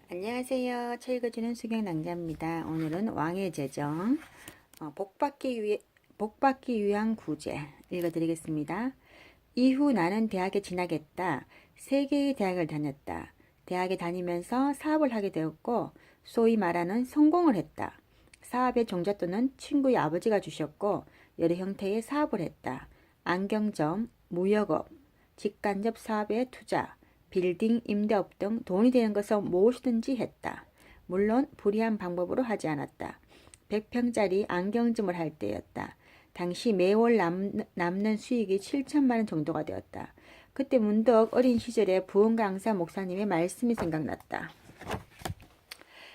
안녕하세요. 책 읽어주는 수경낭자입니다. 오늘은 왕의 재정, 복받기 위한 구제 읽어드리겠습니다. 이후 나는 대학에 진학했다. 세 개의 대학을 다녔다. 대학에 다니면서 사업을 하게 되었고, 소위 말하는 성공을 했다. 사업의 종잣돈은 친구의 아버지가 주셨고, 여러 형태의 사업을 했다. 안경점, 무역업, 직간접 사업에 투자, 빌딩, 임대업 등 돈이 되는 것을 무엇이든지 했다. 물론 불이한 방법으로 하지 않았다. 100평짜리 안경점을 할 때였다. 당시 매월 남는 수익이 7천만 원 정도가 되었다. 그때 문득 어린 시절에 부흥 강사 목사님의 말씀이 생각났다.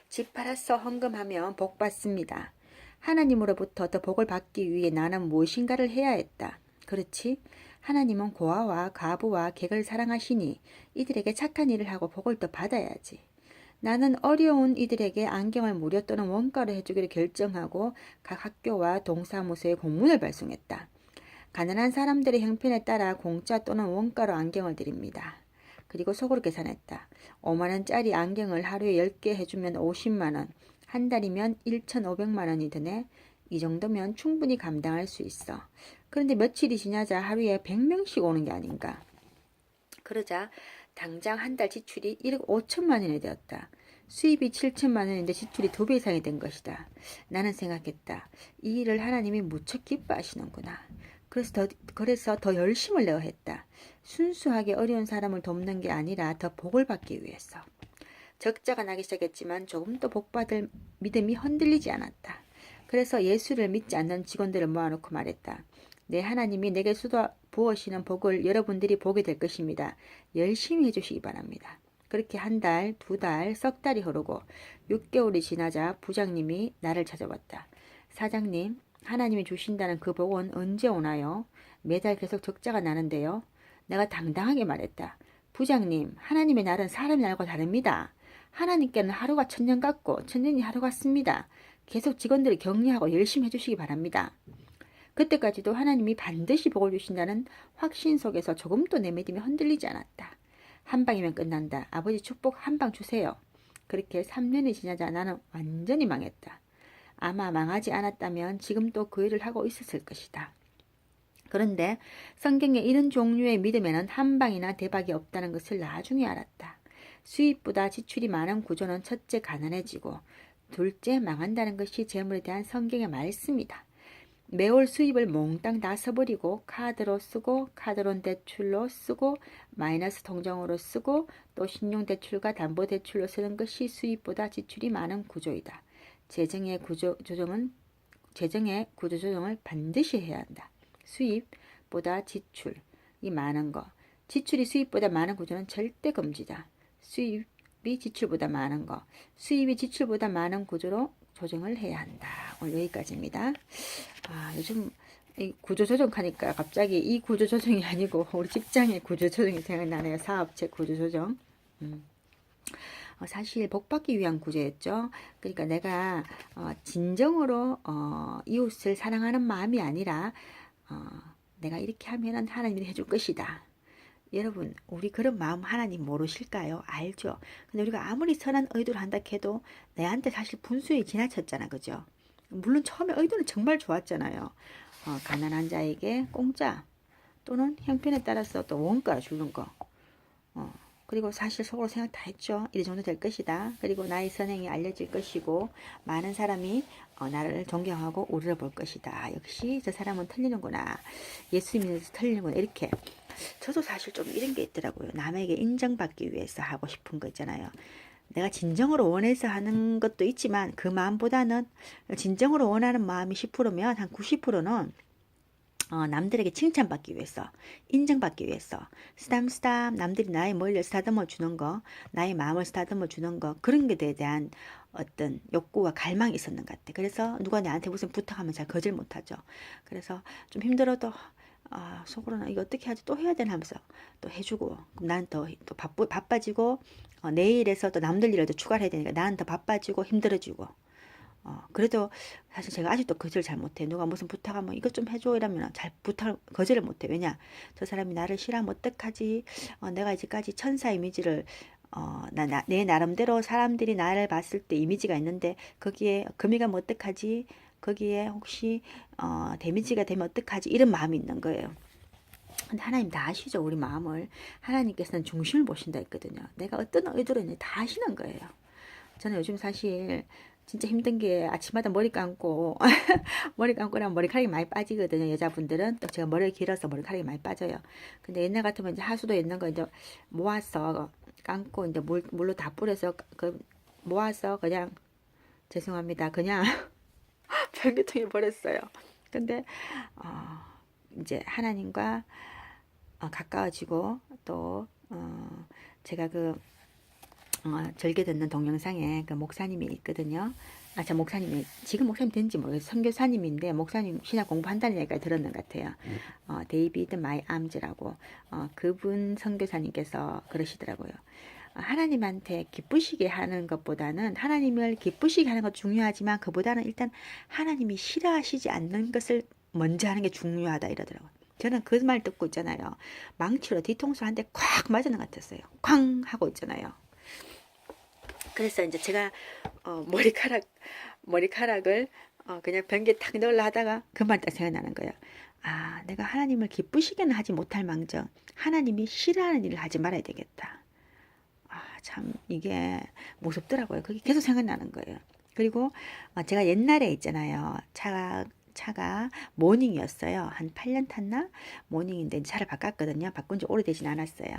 집 팔아서 헌금하면 복 받습니다. 하나님으로부터 더 복을 받기 위해 나는 무엇인가를 해야 했다. 그렇지? 하나님은 고아와 과부와 객을 사랑하시니 이들에게 착한 일을 하고 복을 더 받아야지. 나는 어려운 이들에게 안경을 무료 또는 원가로 해주기로 결정하고 각 학교와 동사무소에 공문을 발송했다. 가난한 사람들의 형편에 따라 공짜 또는 원가로 안경을 드립니다. 그리고 속으로 계산했다. 5만원짜리 안경을 하루에 10개 해주면 50만원, 한 달이면 1,500만원이 드네. 이 정도면 충분히 감당할 수 있어. 그런데 며칠이 지나자 하루에 100명씩 오는 게 아닌가. 그러자 당장 한 달 지출이 1억 5천만 원이 되었다. 수입이 7천만 원인데 지출이 2배 이상이 된 것이다. 나는 생각했다. 이 일을 하나님이 무척 기뻐하시는구나. 그래서 더 열심을 내어 했다. 순수하게 어려운 사람을 돕는 게 아니라 더 복을 받기 위해서. 적자가 나기 시작했지만 조금도 복받을 믿음이 흔들리지 않았다. 그래서 예수를 믿지 않는 직원들을 모아놓고 말했다. 네, 하나님이 내게 쏟아 부으시는 복을 여러분들이 보게 될 것입니다. 열심히 해주시기 바랍니다. 그렇게 한 달, 두 달, 석 달이 흐르고 6개월이 지나자 부장님이 나를 찾아왔다. 사장님, 하나님이 주신다는 그 복은 언제 오나요? 매달 계속 적자가 나는데요. 내가 당당하게 말했다. 부장님, 하나님의 날은 사람의 날과 다릅니다. 하나님께는 하루가 천년 같고 천년이 하루 같습니다. 계속 직원들을 격려하고 열심히 해주시기 바랍니다. 그때까지도 하나님이 반드시 복을 주신다는 확신 속에서 조금도 내 믿음이 흔들리지 않았다. 한 방이면 끝난다. 아버지 축복 한 방 주세요. 그렇게 3년이 지나자 나는 완전히 망했다. 아마 망하지 않았다면 지금 또 그 일을 하고 있었을 것이다. 그런데 성경의 이런 종류의 믿음에는 한 방이나 대박이 없다는 것을 나중에 알았다. 수입보다 지출이 많은 구조는 첫째 가난해지고 둘째 망한다는 것이 재물에 대한 성경의 말씀이다. 매월 수입을 몽땅 다 써버리고 카드로 쓰고 카드론 대출로 쓰고 마이너스 통장으로 쓰고 또 신용대출과 담보대출로 쓰는 것이 수입보다 지출이 많은 구조이다. 재정의 구조조정을 반드시 해야 한다. 수입보다 지출이 많은 거, 지출이 수입보다 많은 구조는 절대 금지다. 수입이 지출보다 많은 거, 수입이 지출보다 많은 구조로 조정을 해야 한다. 오늘 여기까지입니다. 요즘 이 구조조정 하니까 갑자기 이 구조조정이 아니고 우리 직장의 구조조정이 생각나네요. 사업체 구조조정. 사실 복받기 위한 구조였죠. 그러니까 내가 진정으로 이웃을 사랑하는 마음이 아니라 내가 이렇게 하면 하나님이 해줄 것이다. 여러분, 우리 그런 마음 하나님 모르실까요? 알죠. 근데 우리가 아무리 선한 의도를 한다 해도 내한테 사실 분수에 지나쳤잖아. 그죠? 물론 처음에 의도는 정말 좋았잖아요. 가난한 자에게 공짜 또는 형편에 따라서 또 원가 주는 거. 그리고 사실 속으로 생각 다 했죠. 이 정도 될 것이다. 그리고 나의 선행이 알려질 것이고 많은 사람이 나를 존경하고 우러러 볼 것이다. 역시 저 사람은 틀리는구나. 예수 믿어서 틀리는구나. 이렇게. 저도 사실 좀 이런 게 있더라고요. 남에게 인정받기 위해서 하고 싶은 거 있잖아요. 내가 진정으로 원해서 하는 것도 있지만 그 마음보다는 진정으로 원하는 마음이 10%면 한 90%는 남들에게 칭찬받기 위해서, 인정받기 위해서, 쓰담쓰담 남들이 나의 머리를 쓰다듬어 주는 거, 나의 마음을 쓰다듬어 주는 거, 그런 것에 대한 어떤 욕구와 갈망이 있었는 것 같아. 그래서 누가 나한테 무슨 부탁하면 잘 거절 못하죠. 그래서 좀 힘들어도 속으로는 이거 어떻게 하지? 또 해야 되나 하면서 또 해주고, 그럼 나는 또 바빠지고, 내일에서 또 남들 일을 더 추가를 해야 되니까 나는 더 바빠지고 힘들어지고. 그래도 사실 제가 아직도 거절을 잘 못해. 누가 무슨 부탁하면 이것 좀 해줘 이러면 잘 거절을 못해. 왜냐? 저 사람이 나를 싫어하면 어떡하지? 내가 이제까지 천사 이미지를 내 나름대로 사람들이 나를 봤을 때 이미지가 있는데 거기에 금이 가면 어떡하지? 거기에 혹시 데미지가 되면 어떡하지? 이런 마음이 있는 거예요. 근데 하나님 다 아시죠? 우리 마음을. 하나님께서는 중심을 보신다 했거든요. 내가 어떤 의도로 있는지 다 아시는 거예요. 저는 요즘 사실 진짜 힘든 게 아침마다 머리 감고 머리 감고 나면 머리카락이 많이 빠지거든요. 여자분들은 또 제가 머리가 길어서 머리카락이 많이 빠져요. 근데 옛날 같으면 이제 하수도 있는 거 이제 모아서 감고 이제 물로 다 뿌려서 그 모아서 그냥 죄송합니다. 그냥 변기통에 버렸어요. 근데 이제 하나님과 가까워지고 또 제가 그 절개 듣는 동영상에 그 목사님이 있거든요. 저 목사님이 지금 목사님 된지 모르겠어요. 선교사님인데 목사님 신학 공부한다는 얘기가 들었는 것 같아요. 데이비드 마이 암즈라고 그분 선교사님께서 그러시더라고요. 하나님한테 기쁘시게 하는 것보다는 하나님을 기쁘시게 하는 것 중요하지만 그보다는 일단 하나님이 싫어하시지 않는 것을 먼저 하는 게 중요하다 이러더라고요. 저는 그 말 듣고 있잖아요. 망치로 뒤통수 한 대 콱 맞은 것 같았어요. 쾅 하고 있잖아요. 그래서 이제 제가 머리카락을 그냥 변기에 탁 넣으려 하다가 그 말 딱 생각나는 거예요. 내가 하나님을 기쁘시게는 하지 못할 망정 하나님이 싫어하는 일을 하지 말아야 되겠다. 참 이게 무섭더라고요. 그게 계속 생각나는 거예요. 그리고 제가 옛날에 있잖아요. 차가 모닝이었어요. 한 8년 탔나? 모닝인데 차를 바꿨거든요. 바꾼 지 오래되진 않았어요.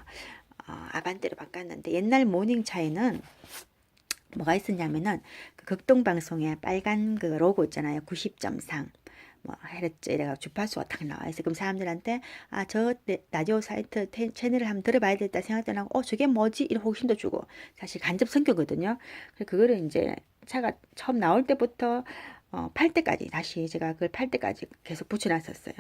아반떼로 바꿨는데 옛날 모닝 차에는 뭐가 있었냐면은 그 극동방송에 빨간 그 로고 있잖아요. 90.3 뭐 헤르츠 이래가 주파수가 딱 나와 있어. 그럼 사람들한테 저 라디오 사이트 채널을 한번 들어봐야 되겠다 생각도 나고 저게 뭐지? 이런 호기심도 주고 사실 간접 선교거든요. 그거를 이제 차가 처음 나올 때부터 팔 때까지 다시 제가 그걸 팔 때까지 계속 붙여놨었어요.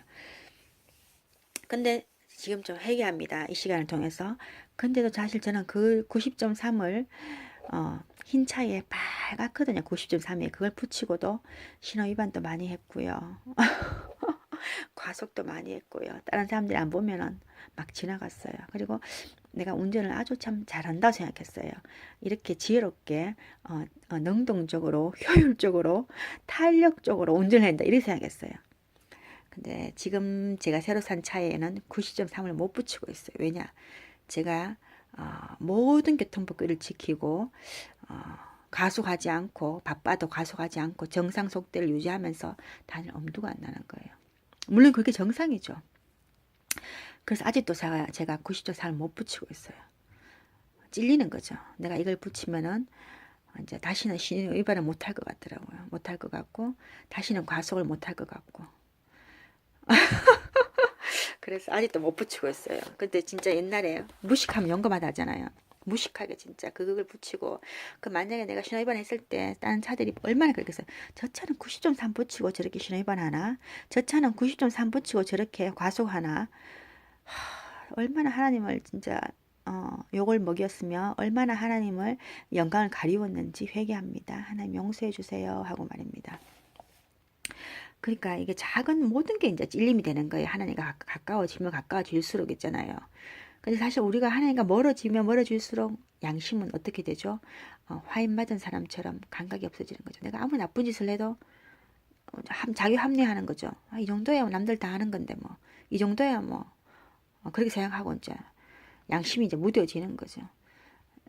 근데 지금 좀 회개합니다. 이 시간을 통해서. 근데도 사실 저는 그 90.3을 흰 차에 빨갛거든요. 90.3에 그걸 붙이고도 신호 위반도 많이 했고요. 과속도 많이 했고요. 다른 사람들이 안 보면은 막 지나갔어요. 그리고 내가 운전을 아주 참 잘한다고 생각했어요. 이렇게 지혜롭게 능동적으로 효율적으로 탄력적으로 운전을 한다 이렇게 생각했어요. 근데 지금 제가 새로 산 차에는 90.3을 못 붙이고 있어요. 왜냐? 제가 모든 교통법규를 지키고 가속하지 않고 바빠도 가속하지 않고 정상 속도를 유지하면서 다닐 엄두가 안 나는 거예요. 물론 그게 정상이죠. 그래서 아직도 제가 90.3을 못 붙이고 있어요. 찔리는 거죠. 내가 이걸 붙이면은 이제 다시는 신호 위반을 못 할 것 같더라고요. 못 할 것 같고 다시는 과속을 못 할 것 같고 그래서 아직도 못 붙이고 있어요. 근데 진짜 옛날에 무식하면 용감하다 하잖아요. 무식하게 진짜 그걸 붙이고 만약에 내가 신호위반 했을 때 다른 차들이 얼마나 그랬겠어요. 저 차는 90.3 붙이고 저렇게 신호위반 하나? 저 차는 90.3 붙이고 저렇게 과속하나? 얼마나 하나님을 진짜 욕을 먹였으며 얼마나 하나님을 영광을 가리웠는지 회개합니다. 하나님 용서해 주세요 하고 말입니다. 그러니까 이게 작은 모든 게 이제 찔림이 되는 거예요. 하나님과 가까워지면 가까워질수록 있잖아요. 근데 사실 우리가 하나님과 멀어지면 멀어질수록 양심은 어떻게 되죠? 화인 맞은 사람처럼 감각이 없어지는 거죠. 내가 아무리 나쁜 짓을 해도 자기 합리화하는 거죠. 이 정도야 남들 다 하는 건데 뭐 이 정도야 뭐 그렇게 생각하고 이제 양심이 이제 무뎌지는 거죠.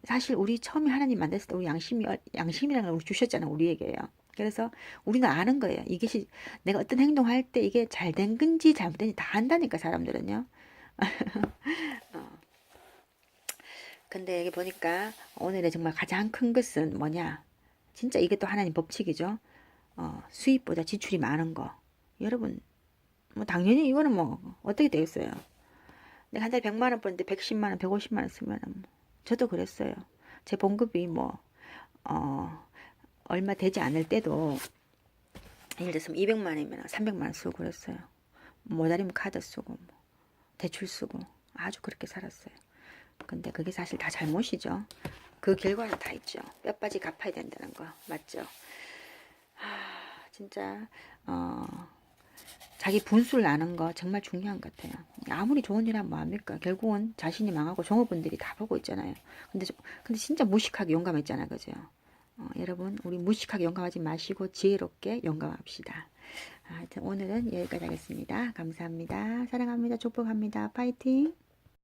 사실 우리 처음에 하나님 만났을 때 우리 양심이라는 걸 주셨잖아요. 우리에게요. 그래서 우리는 아는 거예요. 이게 내가 어떤 행동할 때 이게 잘된 건지 잘못된지 다 안다니까 사람들은요. 근데 여기 보니까 오늘의 정말 가장 큰 것은 뭐냐? 진짜 이게 또 하나님 법칙이죠. 수입보다 지출이 많은 거. 여러분, 뭐 당연히 이거는 뭐 어떻게 되겠어요? 내가 한 달에 100만 원 버는데 110만 원, 150만 원 쓰면 저도 그랬어요. 제 봉급이 얼마 되지 않을 때도 예를 들어서 200만 원이면 300만 원 쓰고 그랬어요. 모자리면 카드 쓰고 대출 쓰고 아주 그렇게 살았어요. 근데 그게 사실 다 잘못이죠. 그 결과는 다 있죠. 뼈빠지 갚아야 된다는 거 맞죠? 진짜 자기 분수를 아는 거 정말 중요한 것 같아요. 아무리 좋은 일 하면 뭐합니까? 결국은 자신이 망하고 종업원들이 다 보고 있잖아요. 근데 진짜 무식하게 용감했잖아요. 그죠? 여러분, 우리 무식하게 용감하지 마시고 지혜롭게 용감합시다. 하여튼 오늘은 여기까지 하겠습니다. 감사합니다. 사랑합니다. 축복합니다. 파이팅!